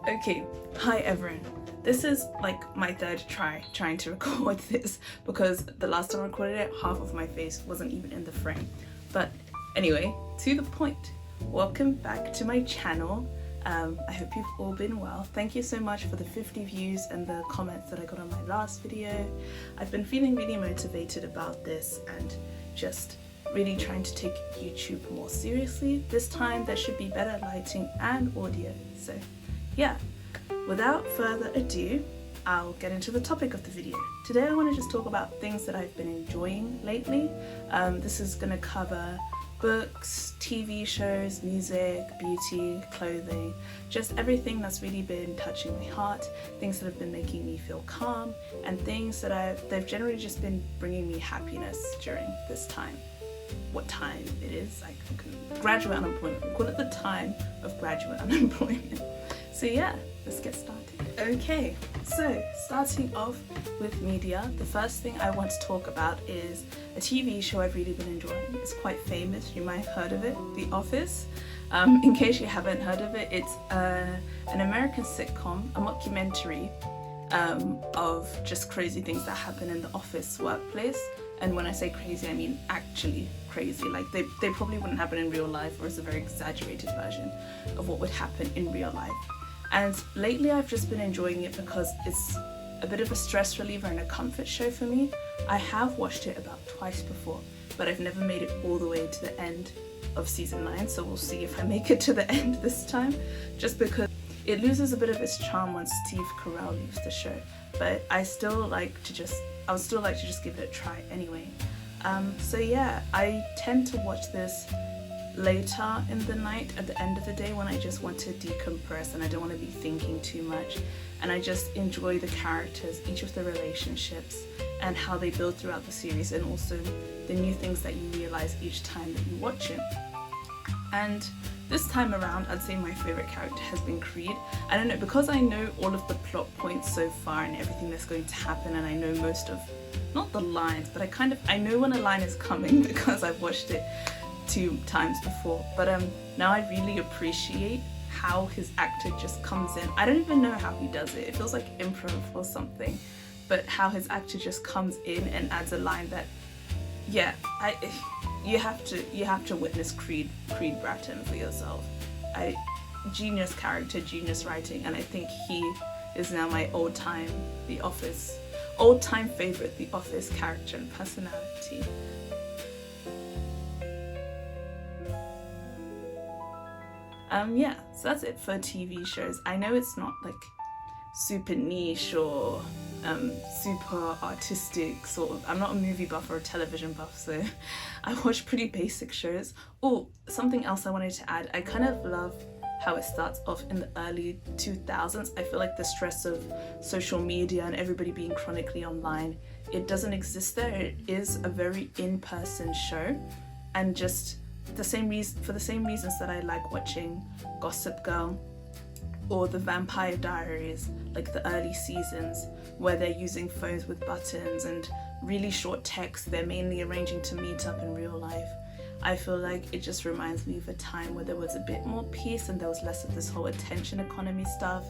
Okay, hi everyone. This is like my third trying to record this because the last time I recorded it, half of my face wasn't even in the frame. But anyway, to the point. Welcome back to my channel. I hope you've all been well. Thank you so much for the 50 views and the comments that I got on my last video. I've been feeling really motivated about this and just really trying to take YouTube more seriously. This time there should be better lighting and audio. So yeah, without further ado, I'll get into the topic of the video. Today I want to just talk about things that I've been enjoying lately. This is going to cover books, TV shows, music, beauty, clothing, just everything that's really been touching my heart, things that have been making me feel calm, and things that they've generally just been bringing me happiness during this time. What time it is, like graduate unemployment. We call it the time of graduate unemployment. So yeah, let's get started. Okay, so starting off with media, the first thing I want to talk about is a TV show I've really been enjoying. It's quite famous, you might have heard of it, The Office. In case you haven't heard of it, it's an American sitcom, a mockumentary of just crazy things that happen in the office workplace. And when I say crazy, I mean actually crazy. Like they probably wouldn't happen in real life, or it's a very exaggerated version of what would happen in real life. And lately I've just been enjoying it because it's a bit of a stress reliever and a comfort show for me. I have watched it about twice before, but I've never made it all the way to the end of season 9, so we'll see if I make it to the end this time, just because it loses a bit of its charm once Steve Carell leaves the show. But I would still like to just give it a try anyway. So yeah, I tend to watch this later in the night, at the end of the day, when I just want to decompress and I don't want to be thinking too much, and I just enjoy the characters, each of the relationships, and how they build throughout the series, and also the new things that you realize each time that you watch it. And this time around, I'd say my favorite character has been Creed. I don't know, because I know all of the plot points so far and everything that's going to happen, and I know most of, not the lines, but I know when a line is coming because I've watched it 2 times before. But now I really appreciate how his actor just comes in. I don't even know how he does it. It feels like improv or something, but how his actor just comes in and adds a line that, yeah, you have to witness Creed Bratton for yourself. Genius character, genius writing, and I think he is now my all-time favorite The Office character and personality. Yeah, so that's it for TV shows. I know it's not like super niche or super artistic sort of. I'm not a movie buff or a television buff, so I watch pretty basic shows. Oh, something else I wanted to add. I kind of love how it starts off in the early 2000s. I feel like the stress of social media and everybody being chronically online, it doesn't exist there. It is a very in-person show, and just for the same reasons that I like watching Gossip Girl or The Vampire Diaries, like the early seasons where they're using phones with buttons and really short text. They're mainly arranging to meet up in real life. I feel like it just reminds me of a time where there was a bit more peace and there was less of this whole attention economy stuff,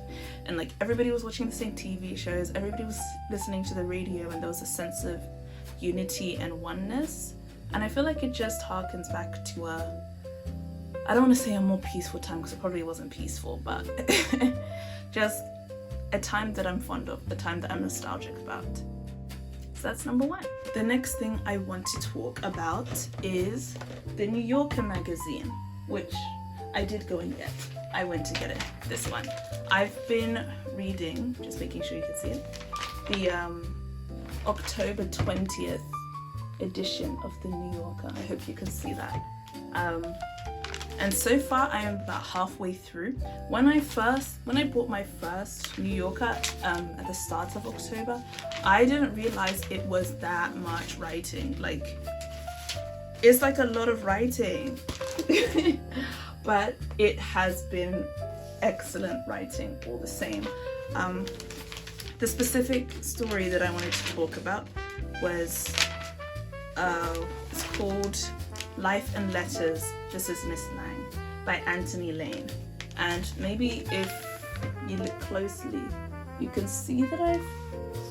and like everybody was watching the same TV shows, everybody was listening to the radio, and there was a sense of unity and oneness. And I feel like it just harkens back to I don't want to say a more peaceful time, because it probably wasn't peaceful, but just a time that I'm fond of, a time that I'm nostalgic about. So that's number 1. The next thing I want to talk about is the New Yorker magazine, which I did go and get. I went to get it, this one. I've been reading, just making sure you can see it, the October 20th edition of the New Yorker. I hope you can see that. And so far I am about halfway through. When I bought my first New Yorker at the start of October, I didn't realize it was that much writing. Like, it's like a lot of writing. But it has been excellent writing all the same. The specific story that I wanted to talk about was it's called Life and Letters, This Is Miss Lang by Anthony Lane. And maybe if you look closely, you can see that I've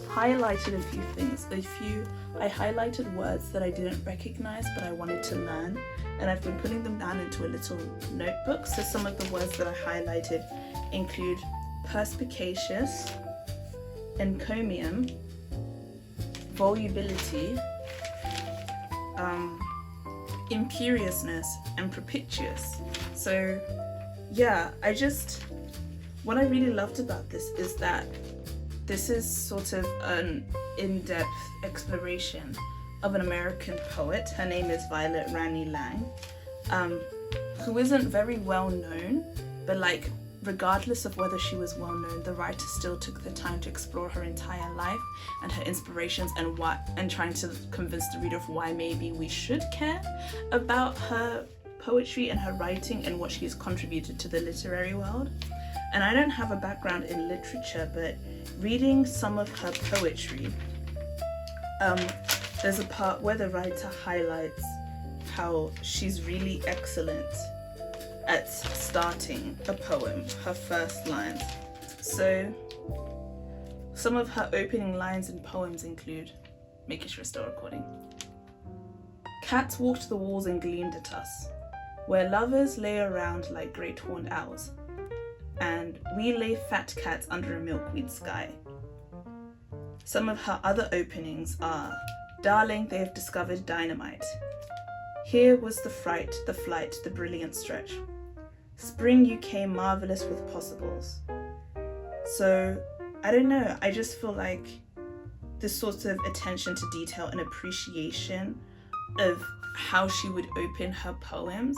highlighted a few things. I highlighted words that I didn't recognize but I wanted to learn, and I've been putting them down into a little notebook. So some of the words that I highlighted include perspicacious, encomium, volubility, imperiousness, and propitious. So yeah, what I really loved about this is that this is sort of an in-depth exploration of an American poet. Her name is Violet Rani Lang, who isn't very well known, but like regardless of whether she was well known, the writer still took the time to explore her entire life and her inspirations and trying to convince the reader of why maybe we should care about her poetry and her writing and what she's contributed to the literary world. And I don't have a background in literature, but reading some of her poetry, there's a part where the writer highlights how she's really excellent at starting a poem, her first lines. So some of her opening lines in poems include, making sure it's still recording. Cats walked the walls and gleamed at us, where lovers lay around like great horned owls, and we lay fat cats under a milkweed sky. Some of her other openings are, darling, they have discovered dynamite. Here was the fright, the flight, the brilliant stretch. Spring you came marvelous with possibles. So, I don't know, I just feel like this sort of attention to detail and appreciation of how she would open her poems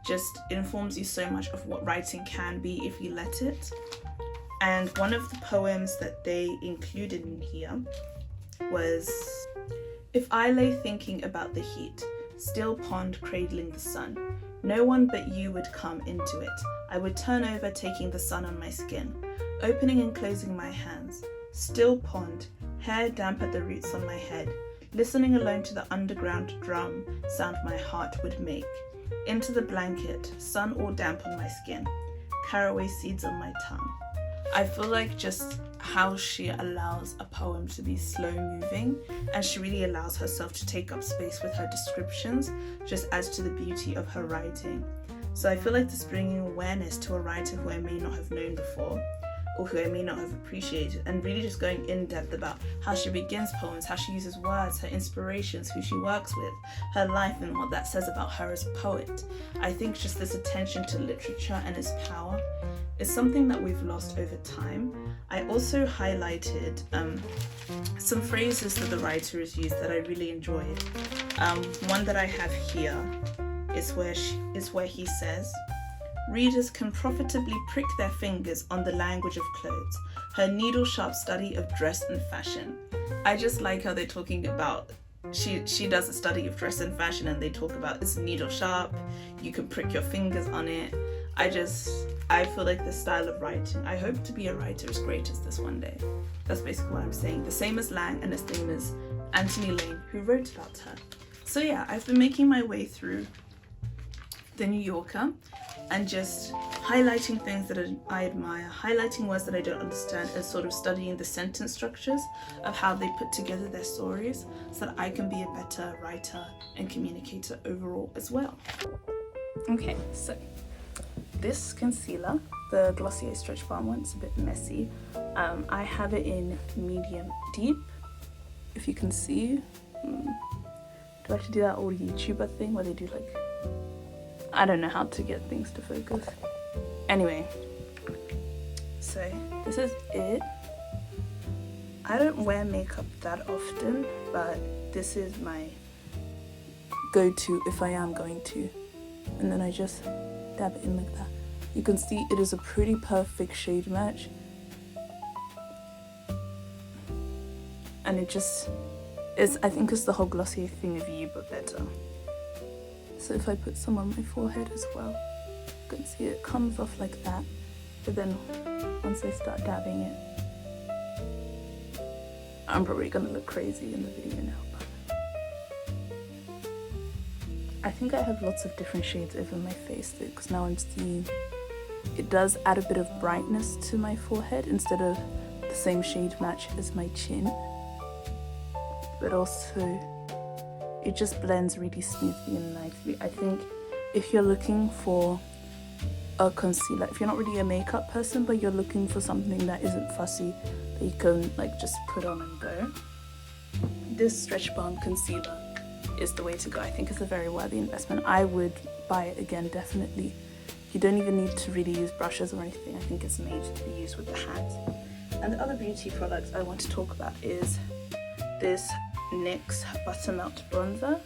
just informs you so much of what writing can be if you let it. And one of the poems that they included in here was, if I lay thinking about the heat, still pond cradling the sun, no one but you would come into it. I would turn over, taking the sun on my skin, opening and closing my hands, still pond, hair damp at the roots on my head, listening alone to the underground drum sound my heart would make. Into the blanket, sun all damp on my skin, caraway seeds on my tongue. I feel like just how she allows a poem to be slow moving, and she really allows herself to take up space with her descriptions, just adds to the beauty of her writing. So I feel like this bringing awareness to a writer who I may not have known before, or who I may not have appreciated, and really just going in depth about how she begins poems, how she uses words, her inspirations, who she works with, her life, and what that says about her as a poet. I think just this attention to literature and its power is something that we've lost over time. I also highlighted some phrases that the writer has used that I really enjoyed. One that I have here is where he says, readers can profitably prick their fingers on the language of clothes, her needle-sharp study of dress and fashion. I just like how they're talking about, she does a study of dress and fashion, and they talk about it's needle-sharp, you can prick your fingers on it. I feel like this style of writing, I hope to be a writer as great as this one day. That's basically what I'm saying. The same as Lang and the same as Anthony Lane, who wrote about her. So yeah, I've been making my way through The New Yorker and just highlighting things that I admire, highlighting words that I don't understand, and sort of studying the sentence structures of how they put together their stories so that I can be a better writer and communicator overall as well. Okay, so this concealer, the Glossier Stretch Balm one, it's a bit messy. I have it in medium deep, if you can see. Do I have to do that old YouTuber thing where they do like, I don't know how to get things to focus. Anyway, so this is it. I don't wear makeup that often, but this is my go-to if I am going to. And then I just dab it in like that. You can see it is a pretty perfect shade match. And it just is, I think it's the whole Glossier thing of you, but better. So if I put some on my forehead as well, you can see it comes off like that. But then once I start dabbing it, I'm probably gonna look crazy in the video now. But I think I have lots of different shades over my face though, because now I'm seeing it does add a bit of brightness to my forehead instead of the same shade match as my chin. But also it just blends really smoothly and nicely. I think if you're looking for a concealer, if you're not really a makeup person but you're looking for something that isn't fussy, that you can like just put on and go, this Stretch Balm concealer is the way to go. I think it's a very worthy investment. I would buy it again, definitely. You don't even need to really use brushes or anything. I think it's made to be used with the hands. And the other beauty product I want to talk about is this NYX Buttermelt Bronzer.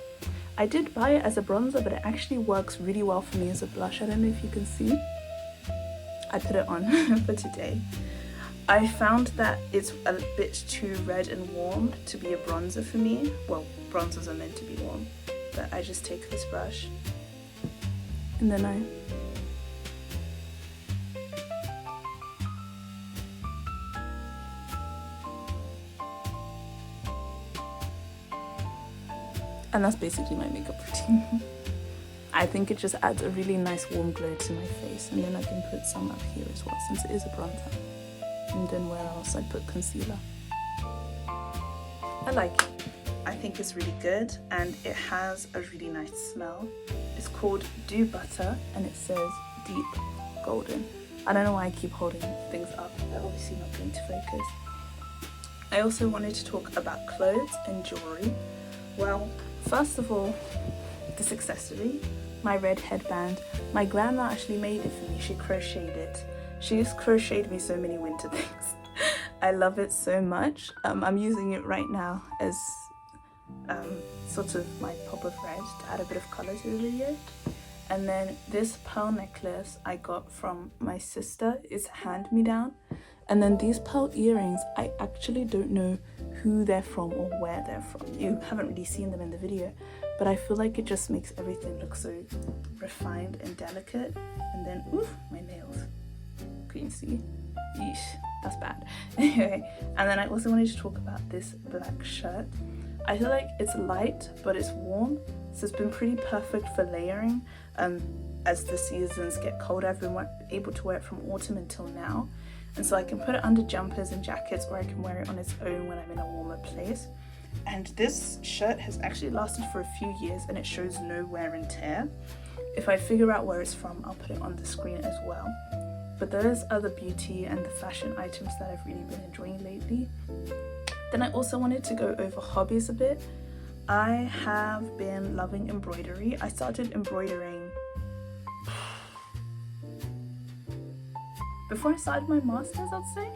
I did buy it as a bronzer, but it actually works really well for me as a blush. I don't know if you can see. I put it on for today. I found that it's a bit too red and warm to be a bronzer for me. Well, bronzers are meant to be warm, but I just take this brush and then and that's basically my makeup routine. I think it just adds a really nice warm glow to my face, and then I can put some up here as well since it is a bronzer. And then where else I put concealer. I like it. I think it's really good and it has a really nice smell. It's called Dew Butter and it says Deep Golden. I don't know why I keep holding things up. They're obviously not going to focus. I also wanted to talk about clothes and jewelry. Well, first of all, this accessory, my red headband. My grandma actually made it for me. She crocheted it. She's crocheted me so many winter things. I love it so much. I'm using it right now as sort of my pop of red to add a bit of colour to the video. And then this pearl necklace I got from my sister. It's a hand-me-down. And then these pearl earrings, I actually don't know who they're from or where they're from. You haven't really seen them in the video, but I feel like it just makes everything look so refined and delicate. And then, oof, my nails. Can you see? Yeesh, that's bad. Anyway, and then I also wanted to talk about this black shirt. I feel like it's light, but it's warm, so it's been pretty perfect for layering. As the seasons get cold, I've been able to wear it from autumn until now. And so I can put it under jumpers and jackets, or I can wear it on its own when I'm in a warmer place. And this shirt has actually lasted for a few years and it shows no wear and tear. If I figure out where it's from, I'll put it on the screen as well. But those are the beauty and the fashion items that I've really been enjoying lately. Then I also wanted to go over hobbies a bit. I have been loving embroidery. I started embroidering before I started my masters, I'd say.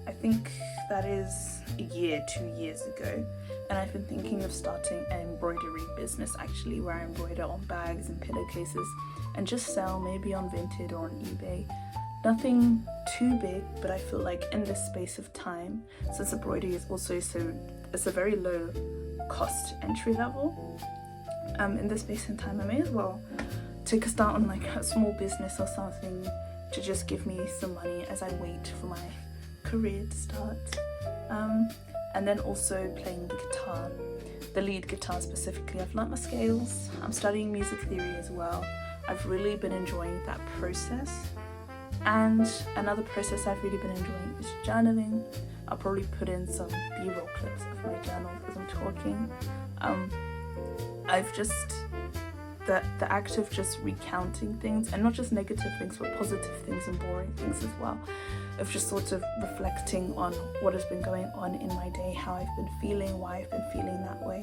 I think that is a year, 2 years ago. And I've been thinking of starting an embroidery business actually, where I embroider on bags and pillowcases and just sell maybe on Vinted or on eBay. Nothing too big, but I feel like in this space of time, since embroidery is also it's a very low cost entry level, in this space and time I may as well take a start on like a small business or something to just give me some money as I wait for my career to start. And then also playing the guitar, the lead guitar specifically. I've learnt my scales. I'm studying music theory as well. I've really been enjoying that process. And another process I've really been enjoying is journaling. I'll probably put in some B-roll clips of my journal as I'm talking. I've just, the act of just recounting things, and not just negative things, but positive things and boring things as well, of just sort of reflecting on what has been going on in my day, how I've been feeling, why I've been feeling that way,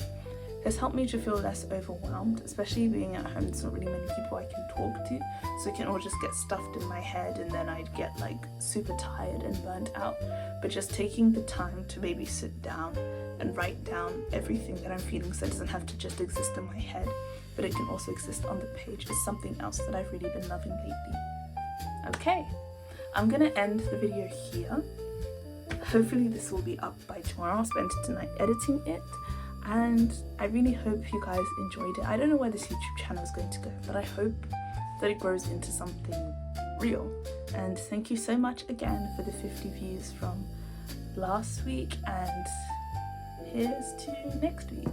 has helped me to feel less overwhelmed, especially being at home. There's not really many people I can talk to, so it can all just get stuffed in my head and then I'd get like super tired and burnt out. But just taking the time to maybe sit down and write down everything that I'm feeling, so it doesn't have to just exist in my head, but it can also exist on the page, is something else that I've really been loving lately. Okay, I'm gonna end the video here. Hopefully this will be up by tomorrow. I'll spend tonight editing it. And I really hope you guys enjoyed it. I don't know where this YouTube channel is going to go, but I hope that it grows into something real. And thank you so much again for the 50 views from last week, and here's to next week.